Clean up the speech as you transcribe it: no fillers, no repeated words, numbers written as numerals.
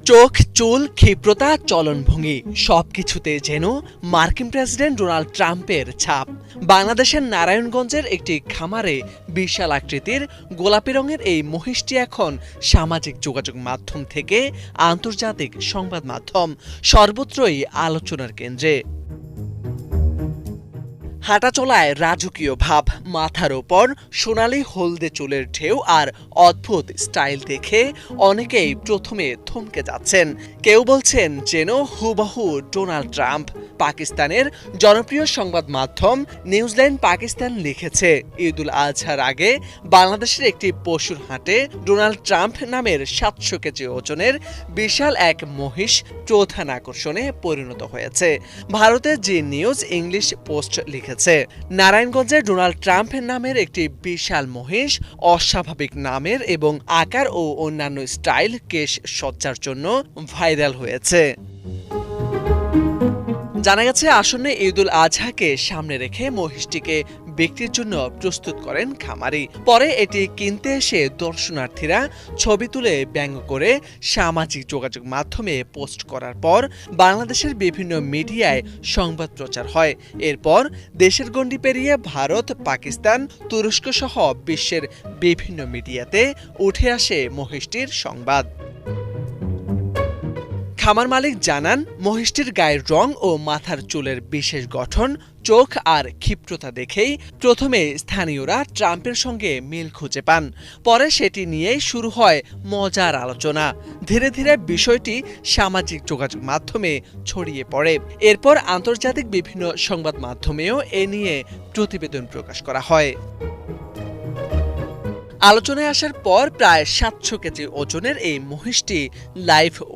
চোখ, চুল, ক্ষিপ্রতা, চলনভঙ্গি সবকিছুতে যেন মার্কিন প্রেসিডেন্ট ডোনাল্ড ট্রাম্পের ছাপ। বাংলাদেশের নারায়ণগঞ্জের একটি খামারে বিশাল আকৃতির গোলাপি রঙের এই মহিষটি এখন সামাজিক যোগাযোগ মাধ্যম থেকে আন্তর্জাতিক সংবাদ মাধ্যম সর্বত্রই আলোচনার কেন্দ্রে। হাঁটাচলায় রাজকীয় ভাব, মাথার ওপর সোনালি হলদে চুলের ঢেউ আর অদ্ভুত স্টাইল দেখে অনেকেই প্রথমে থমকে যাচ্ছেন। কেউ বলছেন যেন হুবহু ডোনাল্ড ট্রাম্প। পাকিস্তানের জনপ্রিয় সংবাদ মাধ্যম নিউজল্যান্ড পাকিস্তান লিখেছে, ঈদুল আজহার আগে বাংলাদেশের একটি পশুর হাটে ডোনাল্ড ট্রাম্প নামের 700 কেজি ওজনের বিশাল এক মহিষ প্রধান আকর্ষণে পরিণত হয়েছে। ভারতের জি নিউজ ইংলিশ পোস্ট লিখেছে, নারায়ণগঞ্জের ডোনাল্ড ট্রাম্প নামের একটি বিশাল মহিষ অস্বাভাবিক নামের এবং আকার ও অন্যান্য স্টাইল কেশ সজ্জার জন্য ভাইরাল হয়েছে। জানা গেছে, আসন্ন ঈদুল আজহাকে সামনে রেখে মহিষটিকে বিক্রির জন্য প্রস্তুত করেন খামারি। পরে এটি কিনতে এসে দর্শনার্থীরা ছবি তুলে ব্যঙ্গ করে সামাজিক যোগাযোগ মাধ্যমে পোস্ট করার পর বাংলাদেশের বিভিন্ন মিডিয়ায় সংবাদ প্রচার হয়। এরপর দেশের গণ্ডি পেরিয়ে ভারত, পাকিস্তান, তুরস্ক সহ বিশ্বের বিভিন্ন মিডিয়াতে উঠে আসে মহিষটির সংবাদ। খামার মালিক জানান, মহিষটির গায়ের রং ও মাথার চুলের বিশেষ গঠন, চোখ আর ক্ষিপ্রতা দেখেই প্রথমে স্থানীয়রা ট্রাম্পের সঙ্গে মিল খুঁজে পান। পরে সেটি নিয়েই শুরু হয় মজার আলোচনা। ধীরে ধীরে বিষয়টি সামাজিক যোগাযোগ মাধ্যমে ছড়িয়ে পড়ে। এরপর আন্তর্জাতিক বিভিন্ন সংবাদ মাধ্যমেও এ নিয়ে প্রতিবেদন প্রকাশ করা হয়। আলোচনায় আসার পর প্রায় 700 কেজি ওজনের এই মহিষটি লাইভ